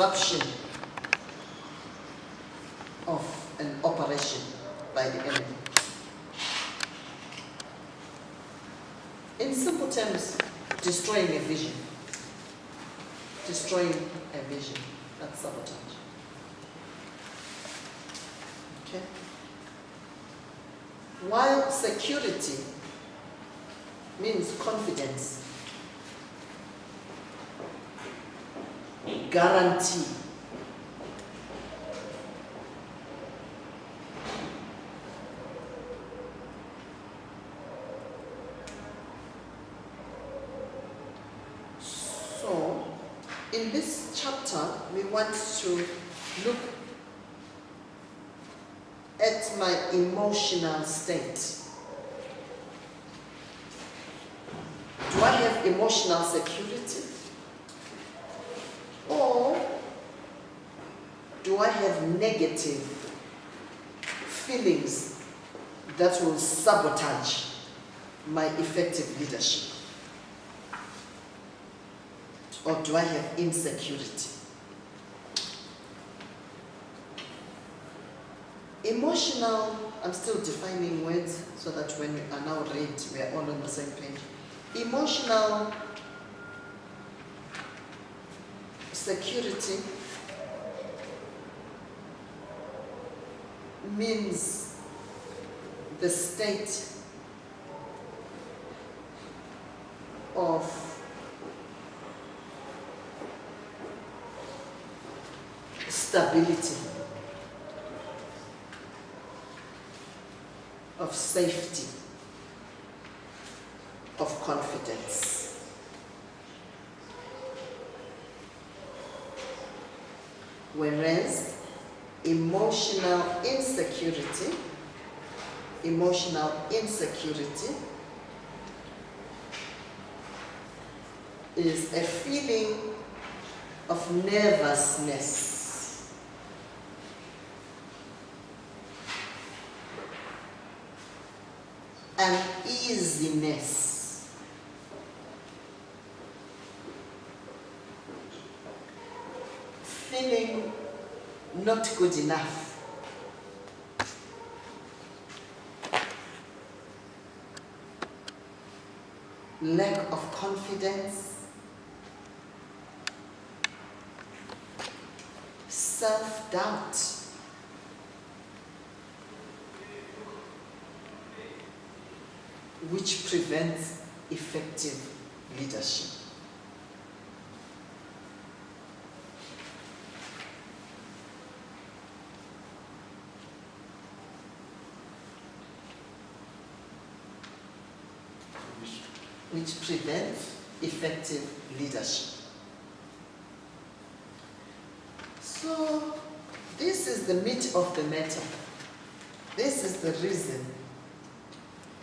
disruption of an operation by the enemy. In simple terms, destroying a vision. Destroying a vision. That's sabotage. Okay? While security means confidence, guarantee, so in this chapter we want to look at my emotional state. Do I have emotional security? Or do I have negative feelings that will sabotage my effective leadership? Or do I have insecurity? Emotional, I'm still defining words so that when we are now read, we are all on the same page. Emotional security means the state of stability, of safety, of confidence. Whereas emotional insecurity is a feeling of nervousness, uneasiness, feeling not good enough, lack of confidence, self-doubt, which prevents effective leadership. Which prevents effective leadership. So, this is the meat of the matter. This is the reason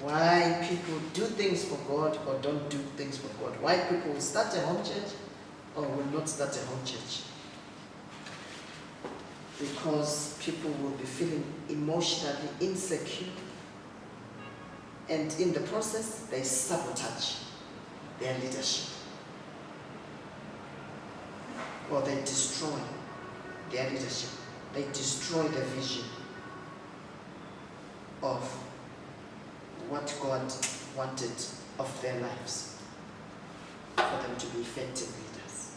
why people do things for God or don't do things for God. Why people will start a home church or will not start a home church. Because people will be feeling emotionally insecure, and in the process, they sabotage their leadership. Or they destroy their leadership. They destroy the vision of what God wanted of their lives for them to be effective leaders.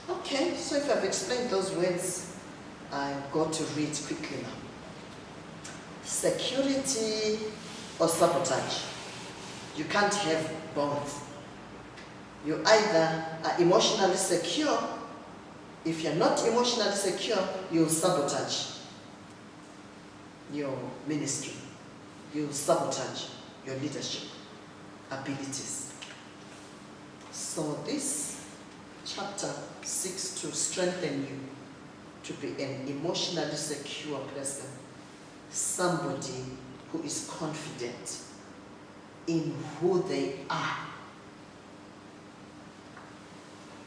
Okay, so if I've explained those words, I've got to read quickly now. Security or sabotage. You can't have both. You either are emotionally secure. If you're not emotionally secure, you'll sabotage your ministry. You'll sabotage your leadership abilities. So this chapter seeks to strengthen you to be an emotionally secure person. Somebody who is confident in who they are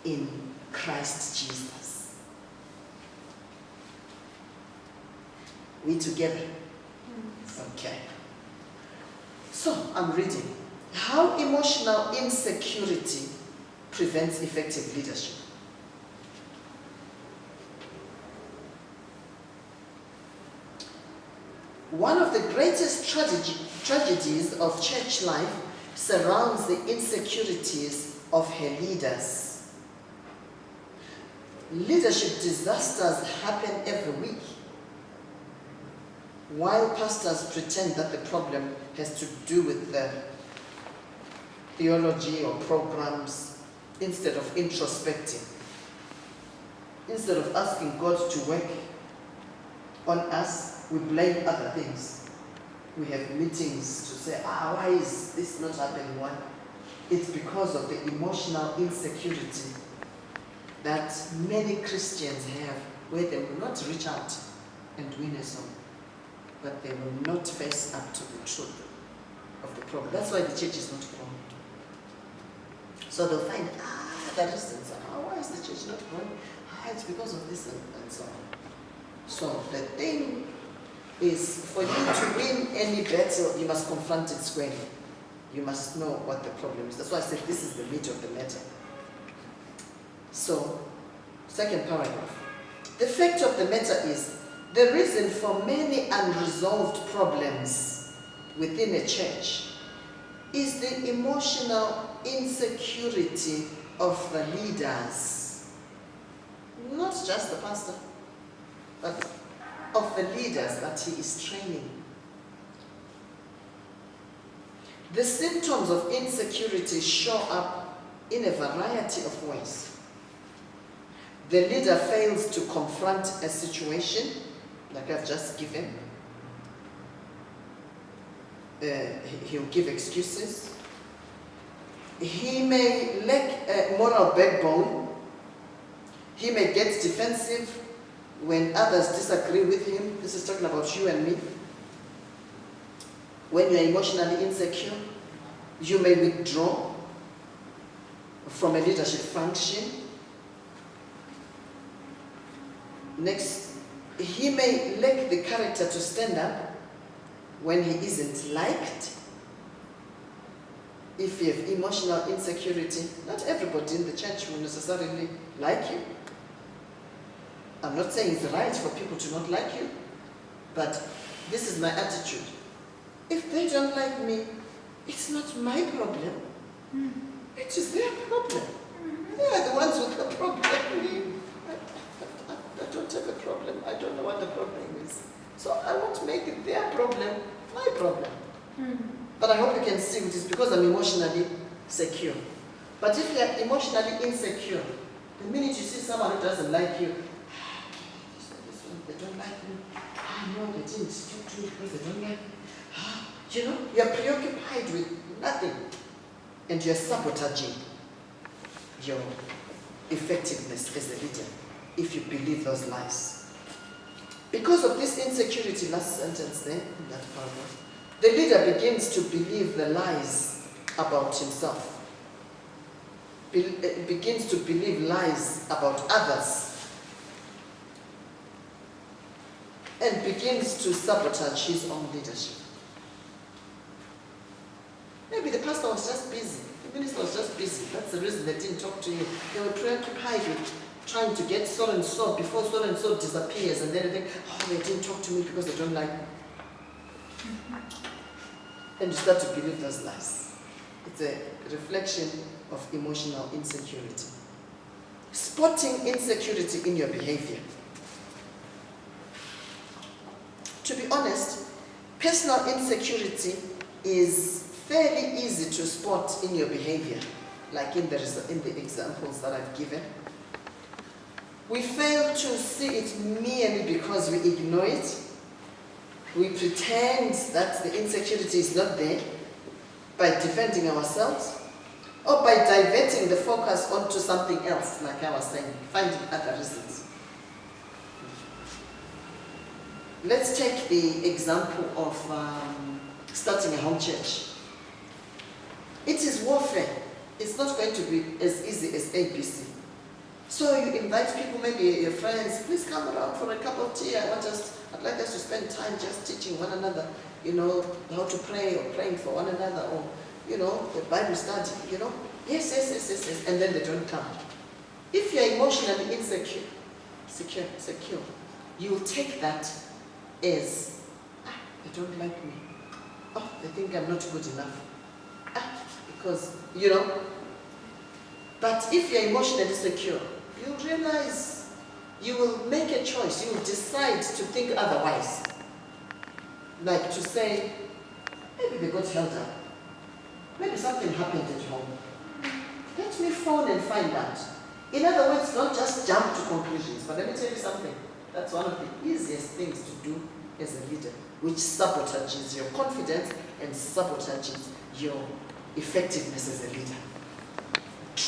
in Christ Jesus. We together? Okay. So, I'm reading. How emotional insecurity prevents effective leadership. One of the greatest tragedies of church life surrounds the insecurities of her leaders. Leadership disasters happen every week, while pastors pretend that the problem has to do with the theology or programs instead of introspecting. Instead of asking God to work on us, we blame other things. We have meetings to say, why is this not happening? Why? It's because of the emotional insecurity that many Christians have, where they will not reach out and win a soul, but they will not face up to the truth of the problem. That's why the church is not growing. So they'll find, the reasons. Why is the church not growing? It's because of this and so on. So the thing is, for you to win any battle, you must confront it squarely. You must know what the problem is. That's why I said this is the meat of the matter. So, second paragraph. The fact of the matter is, the reason for many unresolved problems within a church is the emotional insecurity of the leaders. Not just the pastor, but of the leaders that he is training. The symptoms of insecurity show up in a variety of ways. The leader fails to confront a situation, like I've just given. He'll give excuses. He may lack a moral backbone. He may get defensive when others disagree with him. This is talking about you and me. When you're emotionally insecure, you may withdraw from a leadership function. Next, he may lack the character to stand up when he isn't liked. If you have emotional insecurity, not everybody in the church will necessarily like you. I'm not saying it's right for people to not like you, but this is my attitude. If they don't like me, it's not my problem. It is their problem. They are the ones with the problem. I don't have a problem. I don't know what the problem is. So I won't make it their problem, my problem. But I hope you can see it is because I'm emotionally secure. But if you are emotionally insecure, the minute you see someone who doesn't like you, they don't like me. No, they didn't talk to me because they don't like me. You're preoccupied with nothing. And you're sabotaging your effectiveness as a leader if you believe those lies. Because of this insecurity, last sentence there, in that paragraph, the leader begins to believe the lies about himself. Begins to believe lies about others. And begins to sabotage his own leadership. Maybe the pastor was just busy. The minister was just busy. That's the reason they didn't talk to you. They were preoccupied with trying to get so and so before so and so disappears, and then they think, they didn't talk to me because they don't like me. And you start to believe those lies. It's a reflection of emotional insecurity. Spotting insecurity in your behavior. To be honest, personal insecurity is fairly easy to spot in your behavior, like in the examples that I've given. We fail to see it merely because we ignore it. We pretend that the insecurity is not there by defending ourselves or by diverting the focus onto something else, like I was saying, finding other reasons. Let's take the example of starting a home church. It is warfare. It's not going to be as easy as ABC. So you invite people, maybe your friends, please come around for a cup of tea. I'd like us to spend time just teaching one another, how to pray or praying for one another, or, the Bible study, Yes. And then they don't come. If you're emotionally insecure, you will take that as, They don't like me. Oh, they think I'm not good enough. Because, but if you're emotionally secure, you realize you will make a choice. You will decide to think otherwise. Like to say, maybe they got held up. Maybe something happened at home. Let me phone and find out. In other words, don't just jump to conclusions. But let me tell you something. That's one of the easiest things to do as a leader, which sabotages your confidence and sabotages your effectiveness as a leader.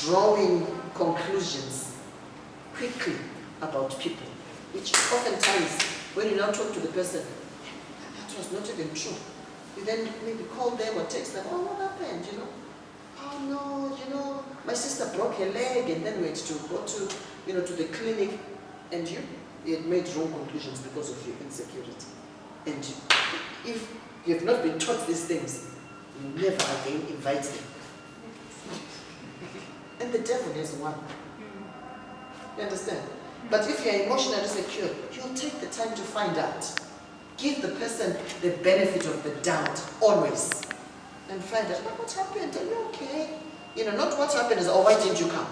Drawing conclusions quickly about people, which oftentimes, when you now talk to the person, that was not even true. You then maybe call them or text them, oh, what happened, Oh no, my sister broke her leg and then we had to go to, to the clinic, and you had made wrong conclusions because of your insecurity. And if you have not been taught these things, you never again invite them. And the devil is one. You understand? But if you're emotionally secure, you'll take the time to find out. Give the person the benefit of the doubt, always. And find out, what happened? Are you okay? Not what happened is, oh, why didn't you come?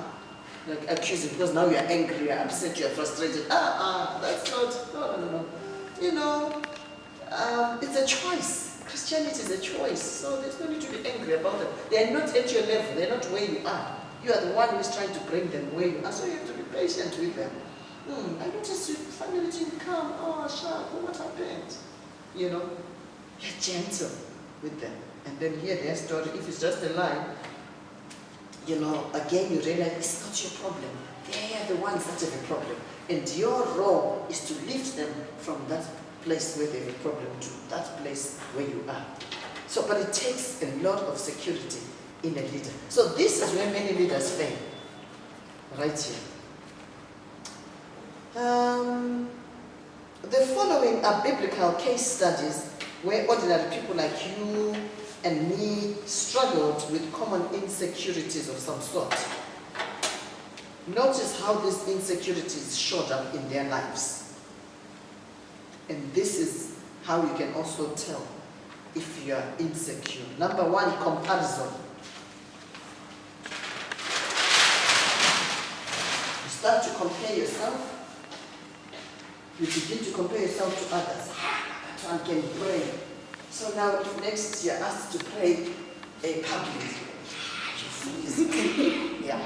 Like accusing, because now you're angry, you're upset, you're frustrated. That's not, no. It's a choice. Christianity is a choice. So there's no need to be angry about it. They're not at your level. They're not where you are. You are the one who's trying to bring them where you are. So you have to be patient with them. I noticed your family didn't come. Oh, sharp. What happened? You're gentle with them. And then hear their story. If it's just a lie, again you realize it's not your problem. They are the ones that have a problem. And your role is to lift them from that place where they have a problem to that place where you are. So, but it takes a lot of security in a leader. So this is where many leaders fail. Right here. The following are biblical case studies where ordinary people like you and me struggled with common insecurities of some sort. Notice how these insecurities showed up in their lives. And this is how you can also tell if you are insecure. Number one, comparison. You start to compare yourself. You begin to compare yourself to others. That one can pray. So now if next you're asked to pray a public, your food is clean. Yeah.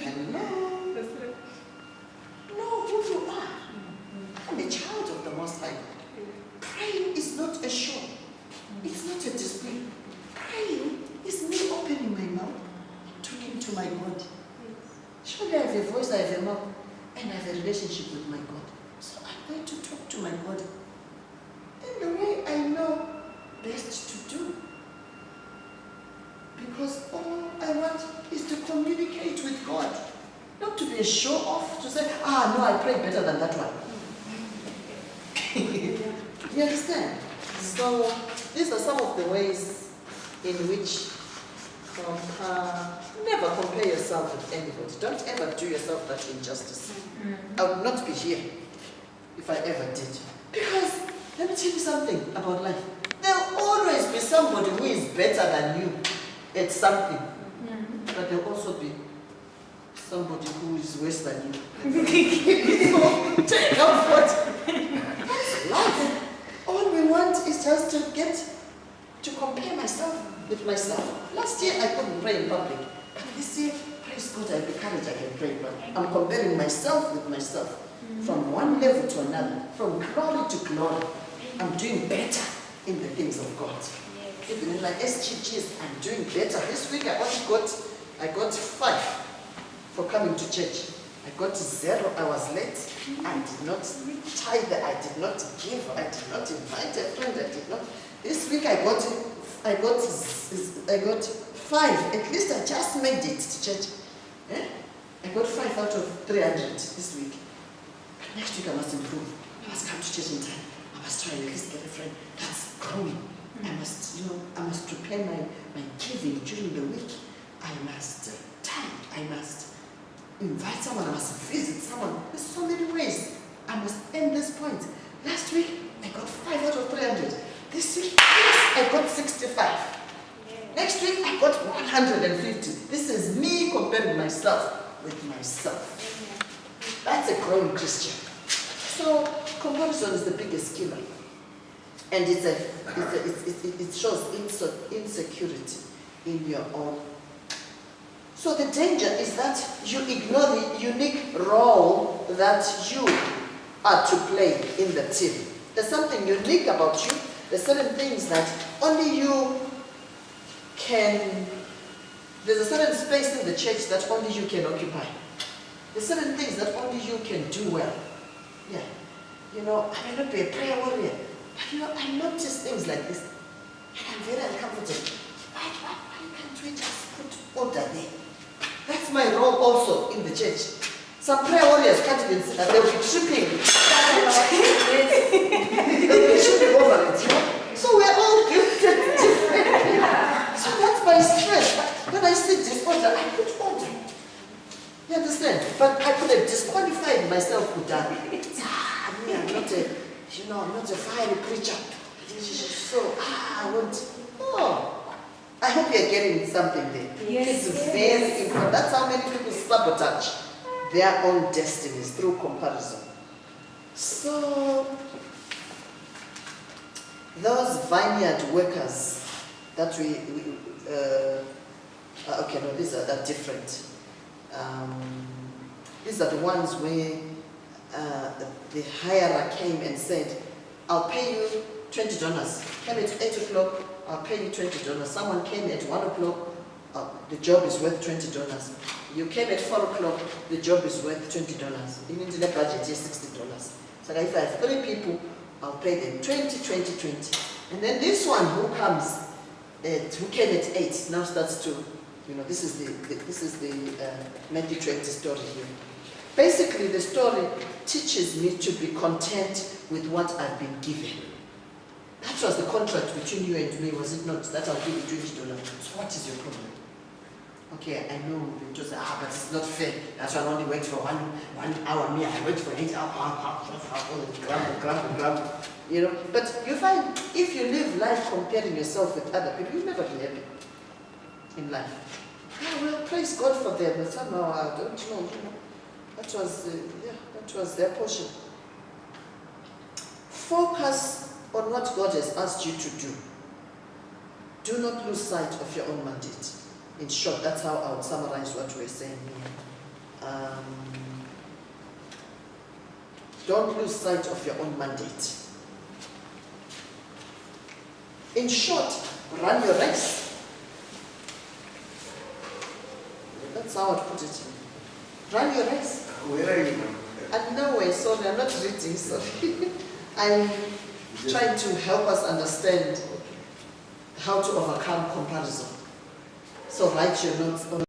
Hello. Know who you are. I'm a child of the Most High. Praying is not a show. It's not a display. Praying is me opening my mouth, talking to my God. Surely I have a voice, I have a mouth, and I have a relationship with my God. So I'm going to talk to my God in the way I know best to do. Because all I want is to communicate with God. Not to be a show-off, to say, no, I pray better than that one. You understand? So these are some of the ways in which never compare yourself with anybody. Don't ever do yourself that injustice. I would not be here if I ever did. Because let me tell you something about life. There'll always be somebody who is better than you at something. But there'll also be somebody who is worse than you. So take comfort. That's life. All we want is just to get to compare myself with myself. Last year I couldn't pray in public. But this year, praise God, I have the courage I can pray in public. I'm comparing myself with myself. From one level to another. From glory to glory. I'm doing better in the things of God. Even in my SGGs, I'm doing better. This week I got 5 for coming to church. I got 0, I was late. I did not tithe, I did not give, I did not invite a friend, I did not. This week I got 5. At least I just made it to church. I got 5 out of 300 this week. Next week I must improve. I must come to church in time. I must try at least get a friend. That's growing. I must prepare my giving during the week. I must tithe. I must invite someone. I must visit someone. There's so many ways. I must end this point. Last week, I got 5 out of 300. This week, yes, I got 65. Next week, I got 150. This is me comparing myself with myself. That's a growing Christian. So, comparison is the biggest killer. And it shows insecurity in your own. So the danger is that you ignore the unique role that you are to play in the team. There's something unique about you. There's certain things that only you can, there's a certain space in the church that only you can occupy. There's certain things that only you can do well. Yeah. You know, I may not be a prayer warrior, but you know, I notice things like this, and I'm very uncomfortable. Why can't we just put order there? That's my role also in the church. Some prayer warriors can't even see that, they'll be tripping. They'll be tripping over it, you know? So we're all gifted differently. So that's my strength. When I see disorder, I put order. You understand? But I could have disqualified myself with that. I'm not a, you know, I'm not a fiery preacher. So, I want, oh. I hope you're getting something there. Yes, It's very important. That's how many people sabotage their own destinies through comparison. So, those vineyard workers that okay, no, these are different. These are the ones where the hirer came and said, I'll pay you $20. Came at 8 o'clock, I'll pay you $20. Someone came at 1 o'clock, the job is worth $20. You came at 4 o'clock, the job is worth $20. Even in the budget is $60. So if I have 3 people, I'll pay them 20, 20, 20. And then this one who comes, who came at 8, now starts to, you know, this is the Matthew 20 story here. Basically, the story teaches me to be content with what I've been given. That was the contract between you and me, was it not? That I'll give you $20. So what is your problem? Okay, I know you just say, but it's not fair. That's why I only worked for one hour. Me, I worked for 8 hours. Grumble. You know, but you find if you live life comparing yourself with other people, you'll never be happy in life. Yeah, well, praise God for them, but somehow I don't know. You know, that was their portion. Focus on what God has asked you to do. Do not lose sight of your own mandate. In short, that's how I would summarize what we're saying here. Don't lose sight of your own mandate. In short, run your race. That's how I'd put it. Run your race. Where are you now? And nowhere, sorry, I'm not reading, sorry. I'm trying to help us understand how to overcome comparison. So write your notes on